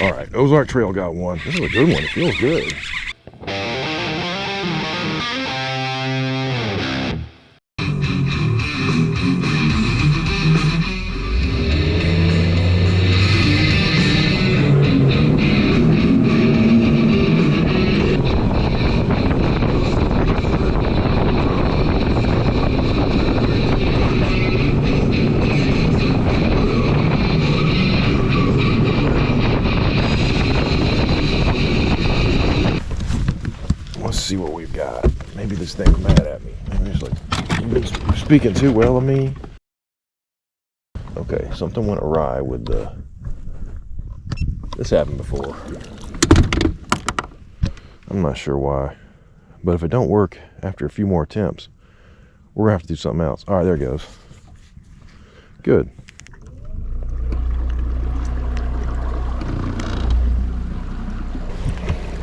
All right, Ozark Trail got one. This is a good one. It feels good. Let's see what we've got. Maybe this thing's mad at me. Maybe it's like, you've been speaking too well of me. Okay, something went awry with the... This happened before. I'm not sure why. But if it don't work after a few more attempts, we're gonna have to do something else. All right, there it goes. Good.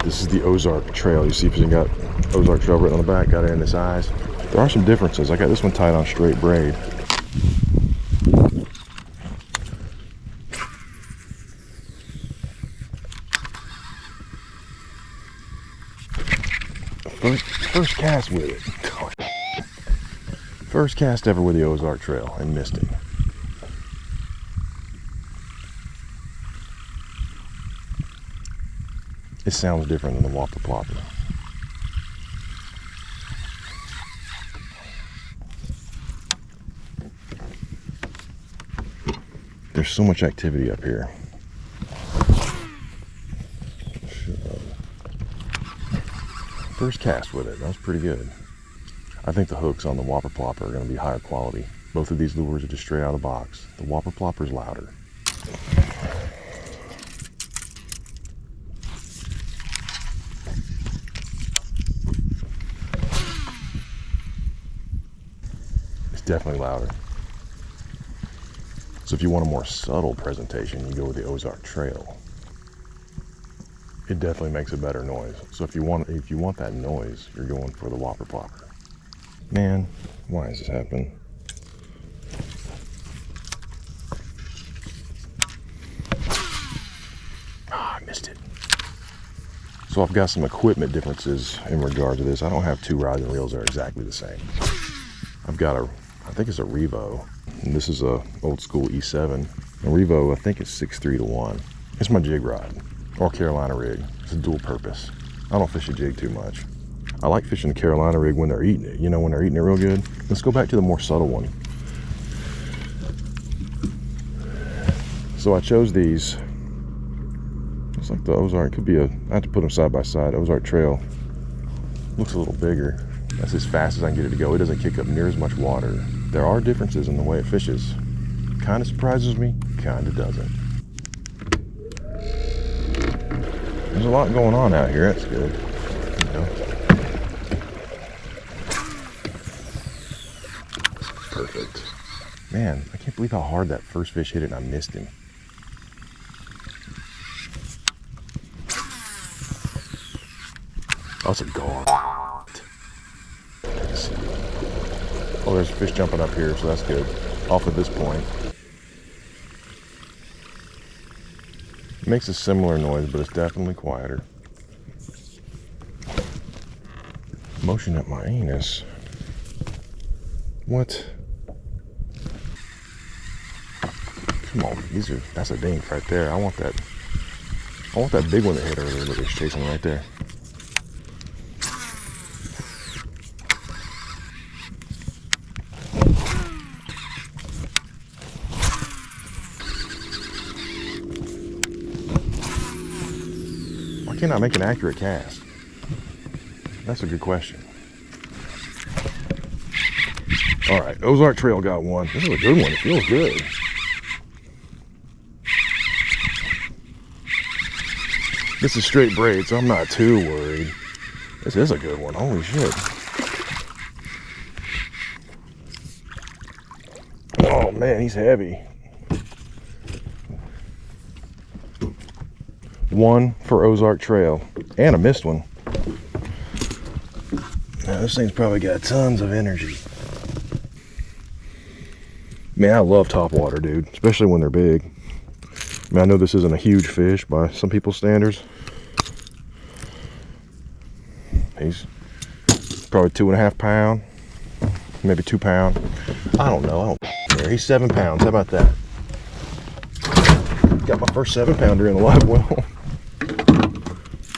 This is the Ozark Trail. You see if you got Ozark Trail written on the back, got it in the size. There are some differences. I got this one tied on straight braid. First cast with it. First cast ever with the Ozark Trail and missed it. It sounds different than the Whopper Plopper. There's so much activity up here. First cast with it, that was pretty good. I think the hooks on the Whopper Plopper are going to be higher quality. Both of these lures are just straight out of the box. The Whopper Plopper is louder. It's definitely louder. So if you want a more subtle presentation, you go with the Ozark Trail. It definitely makes a better noise. So if you want that noise, you're going for the Whopper Plopper. Man, why is this happening? Ah, I missed it. So I've got some equipment differences in regard to this. I don't have two rods and reels that are exactly the same. I've got I think it's a Revo, and this is a old school E7. And Revo, I think it's 6.3-1. It's my jig rod. Or Carolina rig. It's a dual purpose. I don't fish a jig too much. I like fishing the Carolina rig when they're eating it. You know, when they're eating it real good. Let's go back to the more subtle one. So I chose these. It's like the Ozark. Could be I have to put them side by side. Ozark Trail looks a little bigger. That's as fast as I can get it to go. It doesn't kick up near as much water. There are differences in the way it fishes. Kind of surprises me, kind of doesn't. There's a lot going on out here. That's good. You know. Perfect. Man, I can't believe how hard that first fish hit it and I missed him. Oh, it's a gar. Let's see. Oh, there's a fish jumping up here, so that's good. Off at this point. It makes a similar noise, but it's definitely quieter. Motion at my anus. What? Come on, that's a dink right there. I want that big one that hit earlier. Look, it's chasing right there. Why can't I make an accurate cast? That's a good question. All right, Ozark Trail got one. This is a good one. It feels good. This is straight braid, so I'm not too worried. This is a good one. Holy shit. Oh man, he's heavy. One for Ozark Trail, and a missed one. Now this thing's probably got tons of energy. Man, I love topwater, dude, especially when they're big. I mean, I know this isn't a huge fish by some people's standards. He's probably 2.5 pounds, maybe 2 pounds. I don't know. I don't care. He's 7 pounds. How about that? Got my first 7 pounder in the live well.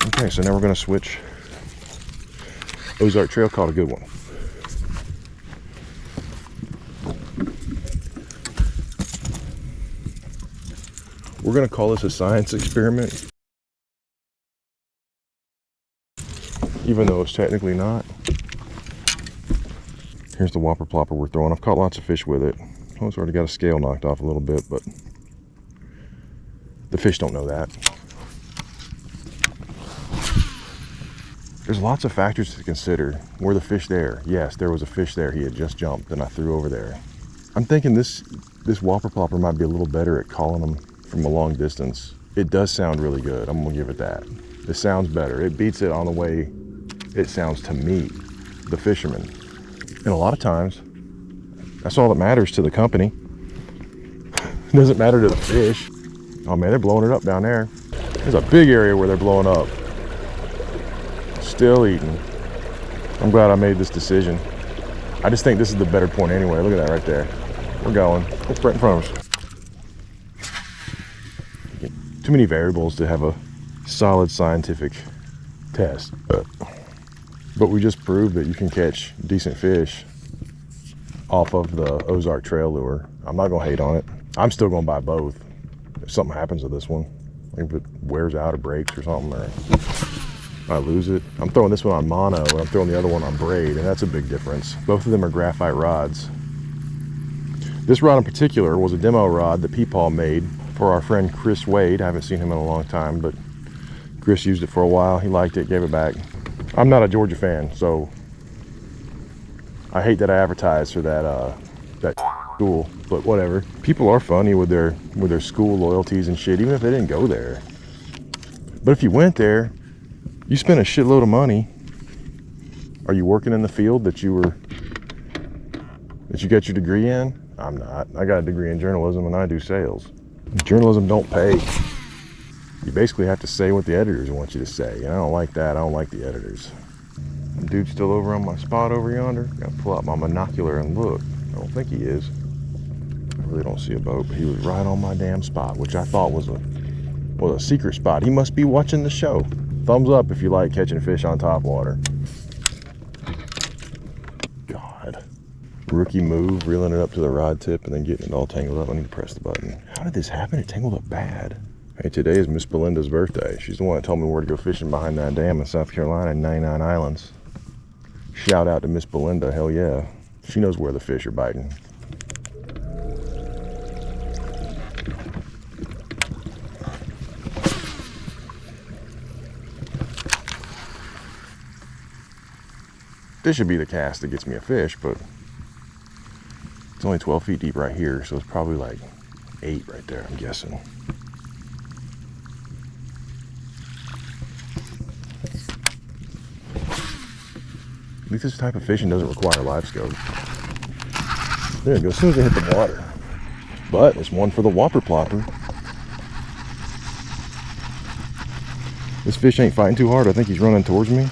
Okay, so now we're going to switch. Ozark Trail caught a good one. We're going to call this a science experiment, even though it's technically not. Here's the Whopper Plopper we're throwing. I've caught lots of fish with it. Oh, it's already got a scale knocked off a little bit, but the fish don't know that. There's lots of factors to consider. Were the fish there? Yes, there was a fish there. He had just jumped and I threw over there. I'm thinking this Whopper Plopper might be a little better at calling them from a long distance. It does sound really good. I'm gonna give it that. It sounds better. It beats it on the way it sounds to me, the fisherman. And a lot of times, that's all that matters to the company. It doesn't matter to the fish. Oh man, they're blowing it up down there. There's a big area where they're blowing up. Still eating. I'm glad I made this decision. I just think this is the better point anyway. Look at that right there. We're going. It's right in front of us. Too many variables to have a solid scientific test. But we just proved that you can catch decent fish off of the Ozark Trail lure. I'm not gonna hate on it. I'm still gonna buy both if something happens to this one. If it wears out or breaks or something, or I lose it. I'm throwing this one on mono and I'm throwing the other one on braid, and that's a big difference. Both of them are graphite rods. This rod in particular was a demo rod that Peepaw made for our friend Chris Wade. I haven't seen him in a long time, but Chris used it for a while. He liked it, gave it back. I'm not a Georgia fan, so I hate that I advertise for that school, but whatever. People are funny with their school loyalties and shit, even if they didn't go there. But if you went there, you spent a shitload of money. Are you working in the field that you got your degree in? I'm not. I got a degree in journalism and I do sales. Journalism don't pay. You basically have to say what the editors want you to say, and I don't like that. I don't like the editors. The dude's still over on my spot over yonder. Gotta pull out my monocular and look. I don't think he is. I really don't see a boat, but he was right on my damn spot, which I thought was a secret spot. He must be watching the show. Thumbs up if you like catching fish on top water. God. Rookie move, reeling it up to the rod tip and then getting it all tangled up. I need to press the button. How did this happen? It tangled up bad. Hey, today is Miss Belinda's birthday. She's the one that told me where to go fishing behind that dam in South Carolina in 99 Islands. Shout out to Miss Belinda, hell yeah. She knows where the fish are biting. This should be the cast that gets me a fish, but it's only 12 feet deep right here, so it's probably like 8 right there, I'm guessing. At least this type of fishing doesn't require live scope. There it goes, as soon as they hit the water. But it's one for the Whopper Plopper. This fish ain't fighting too hard. I think he's running towards me.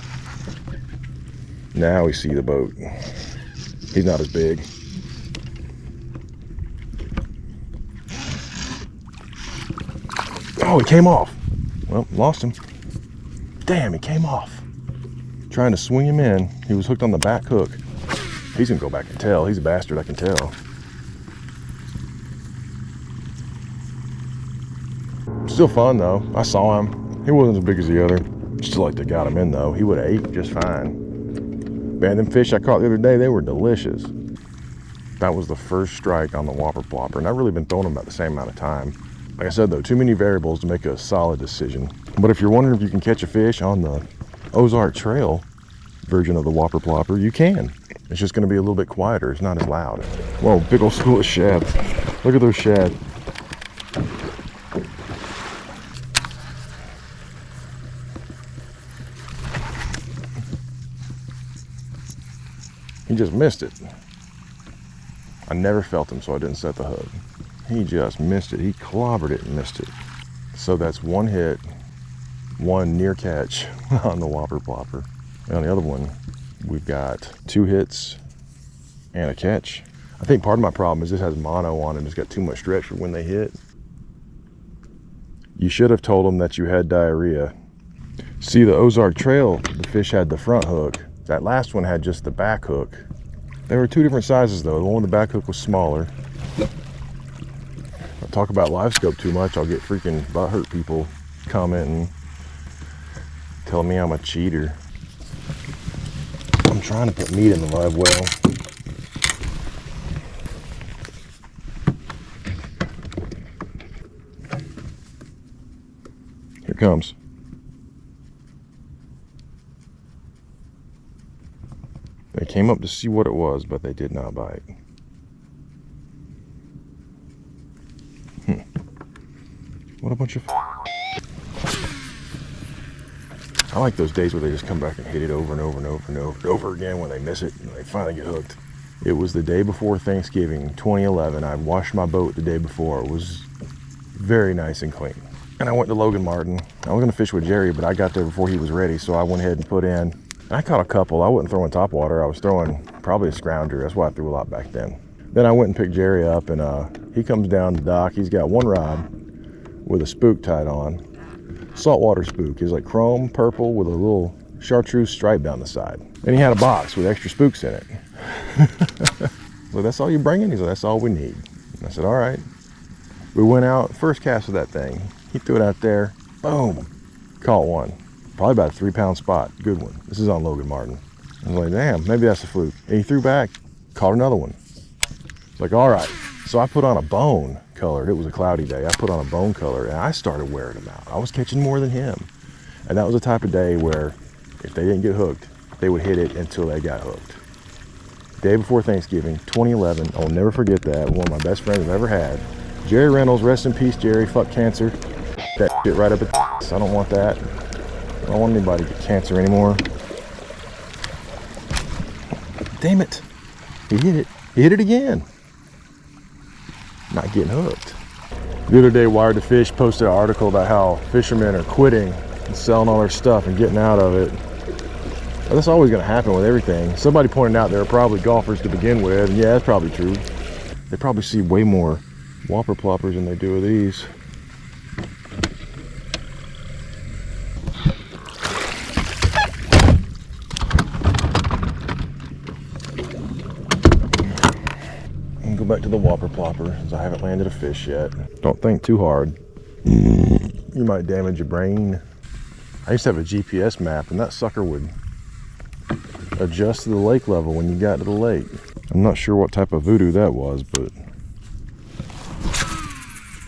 Now we see the boat. He's not as big. Oh, he came off. Well, lost him. Damn, he came off. Trying to swing him in. He was hooked on the back hook. He's gonna go back and tell. He's a bastard, I can tell. Still fun though. I saw him. He wasn't as big as the other. Still like they got him in though. He would have ate just fine. Man, them fish I caught the other day, they were delicious. That was the first strike on the Whopper Plopper, and I've really been throwing them about the same amount of time. Like I said though, too many variables to make a solid decision. But if you're wondering if you can catch a fish on the Ozark Trail version of the Whopper Plopper, you can. It's just going to be a little bit quieter. It's not as loud. Whoa, big old school of shad. Look at those shad. He just missed it. I never felt him, so I didn't set the hook. He just missed it. He clobbered it and missed it. So that's one hit, one near catch on the Whopper Plopper. And on the other one, we've got 2 hits and a catch. I think part of my problem is this has mono on it. It's got too much stretch for when they hit. You should have told them that you had diarrhea. See, the Ozark Trail, the fish had the front hook. That last one had just the back hook. They were 2 different sizes though. The one with the back hook was smaller. If I talk about live scope too much, I'll get freaking butthurt people commenting, telling me I'm a cheater. I'm trying to put meat in the live well. Here it comes. They came up to see what it was, but they did not bite. What a bunch of... I like those days where they just come back and hit it over and over and over and over and over again when they miss it and they finally get hooked. It was the day before Thanksgiving, 2011. I washed my boat the day before. It was very nice and clean. And I went to Logan Martin. I was gonna fish with Jerry, but I got there before he was ready, so I went ahead and put in. And I caught a couple. I wasn't throwing topwater. I was throwing probably a scrounger. That's why I threw a lot back then. Then I went and picked Jerry up, and he comes down the dock. He's got one rod with a spook tied on. Saltwater spook. It's like chrome purple with a little chartreuse stripe down the side. And he had a box with extra spooks in it. So that's all you bringing? He's like, that's all we need. And I said, all right. We went out, first cast of that thing. He threw it out there, boom, caught one. Probably about a 3-pound spot, good one. This is on Logan Martin. I was like, damn, maybe that's a fluke. And he threw back, caught another one. Like, all right. So I put on a bone colored. It was a cloudy day. I put on a bone color and I started wearing them out. I was catching more than him. And that was the type of day where if they didn't get hooked, they would hit it until they got hooked. Day before Thanksgiving, 2011. I'll never forget that. One of my best friends I've ever had. Jerry Reynolds, rest in peace, Jerry. Fuck cancer. That shit right up at the ass. I don't want that. I don't want anybody to get cancer anymore. Damn it. He hit it. He hit it again. Not getting hooked. The other day, Wired to Fish posted an article about how fishermen are quitting and selling all their stuff and getting out of it. Well, that's always going to happen with everything. Somebody pointed out there are probably golfers to begin with, and yeah, that's probably true. They probably see way more Whopper Ploppers than they do of these. Go back to the Whopper Plopper, as I haven't landed a fish yet. Don't think too hard. You might damage your brain. I used to have a GPS map, and that sucker would adjust to the lake level when you got to the lake. I'm not sure what type of voodoo that was, but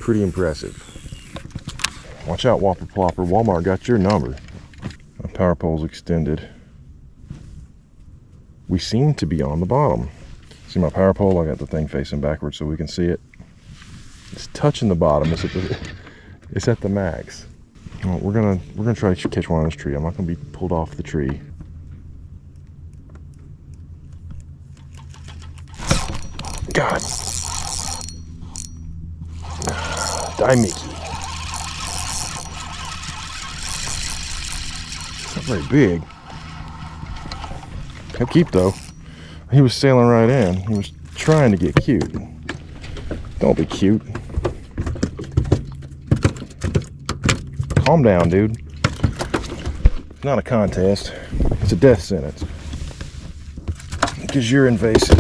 pretty impressive. Watch out, Whopper Plopper. Walmart got your number. My power pole's extended. We seem to be on the bottom. See my power pole? I got the thing facing backwards so we can see it. It's touching the bottom. It's at the max. Well, we're gonna try to catch one on this tree. I'm not gonna be pulled off the tree. God. Die, Mickey. It's not very big. He'll keep though. He was sailing right in. He was trying to get cute. Don't be cute. Calm down, dude. It's not a contest. It's a death sentence. Because you're invasive.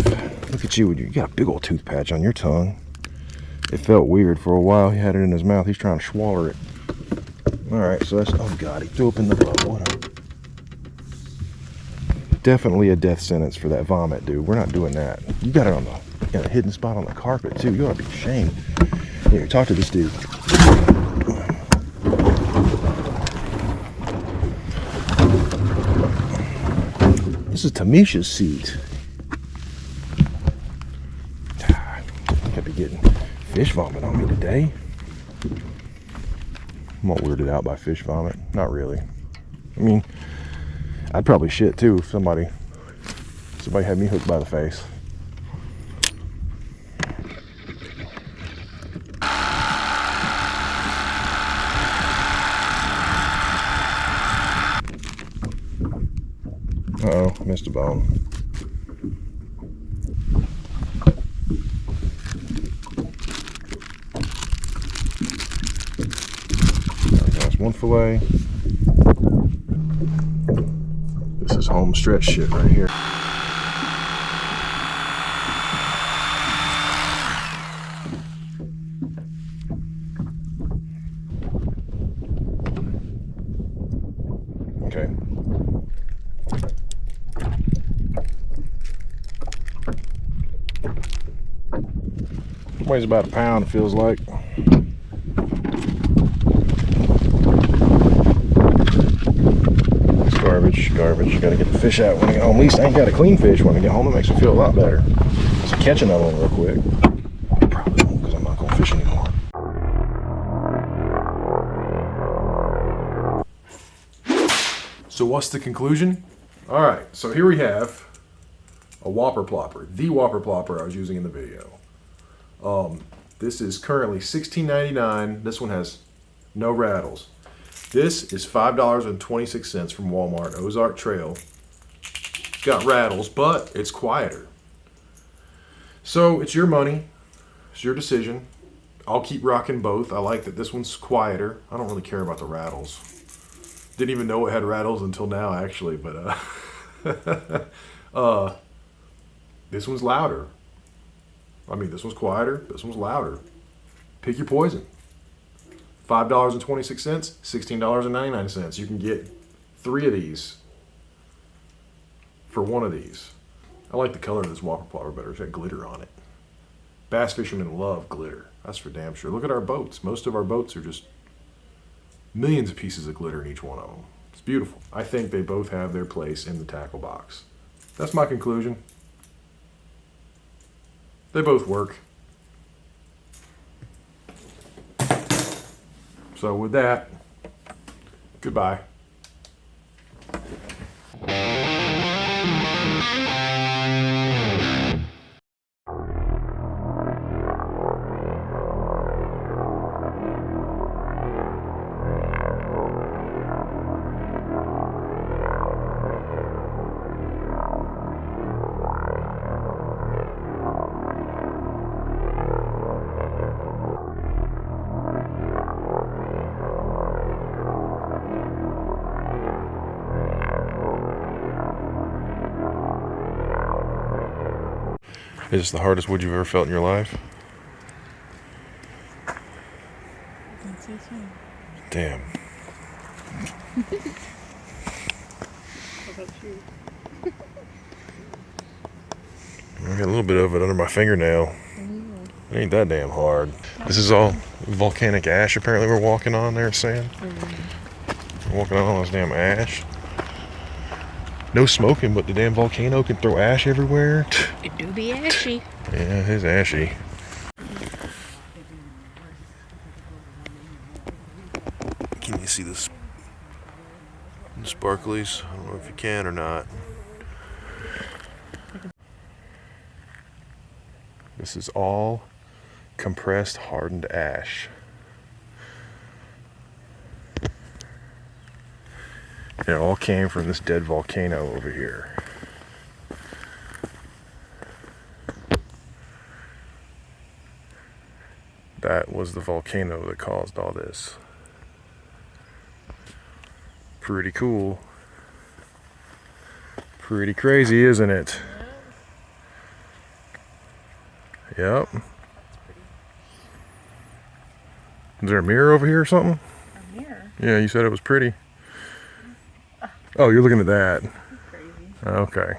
Look at you. You got a big old tooth patch on your tongue. It felt weird for a while. He had it in his mouth. He's trying to swallow it. All right, so that's... Oh, God. He threw up in the boat. What a... Definitely a death sentence for that vomit, dude. We're not doing that. You got it on a hidden spot on the carpet, too. You ought to be ashamed. Here, talk to this dude. This is Tamisha's seat. Could be getting fish vomit on me today. I'm not weirded out by fish vomit. Not really. I mean, I'd probably shit too if somebody had me hooked by the face. Missed a bone. That's one fillet. This is home stretch shit right here. Okay. Weighs about a pound, it feels like. It's garbage, garbage. You gotta get the fish out when I get home. At least I ain't got a clean fish when I get home. It makes me feel a lot better. So catch another one real quick. I probably won't because I'm not gonna fish anymore. So what's the conclusion? All right, so here we have a Whopper Plopper, the Whopper Plopper I was using in the video. This is currently $16.99. This one has no rattles. This is $5.26 from Walmart, Ozark Trail. Got rattles, but it's quieter. So it's your money. It's your decision. I'll keep rocking both. I like that this one's quieter. I don't really care about the rattles. Didn't even know it had rattles until now, actually, but this one's louder. I mean, this one's quieter, this one's louder. Pick your poison. $5.26, $16.99. You can get 3 of these for 1 of these. I like the color of this Whopper Plopper better. It's got glitter on it. Bass fishermen love glitter. That's for damn sure. Look at our boats. Most of our boats are just millions of pieces of glitter in each one of them. It's beautiful. I think they both have their place in the tackle box. That's my conclusion. They both work. So with that, goodbye. Is this the hardest wood you've ever felt in your life? I'd say so. Damn. How about you? I got a little bit of it under my fingernail. It ain't that damn hard. This is all volcanic ash apparently we're walking on there, Sam. We're walking on all this damn ash. No smoking, but the damn volcano can throw ash everywhere. It do be ashy. Yeah, it's ashy. Can you see this? The sparklies? I don't know if you can or not. This is all compressed hardened ash. And it all came from this dead volcano over here. That was the volcano that caused all this. Pretty cool. Pretty crazy, isn't it? Yep. Is there a mirror over here or something? A mirror? Yeah, you said it was pretty. Oh, you're looking at that. Crazy. Okay.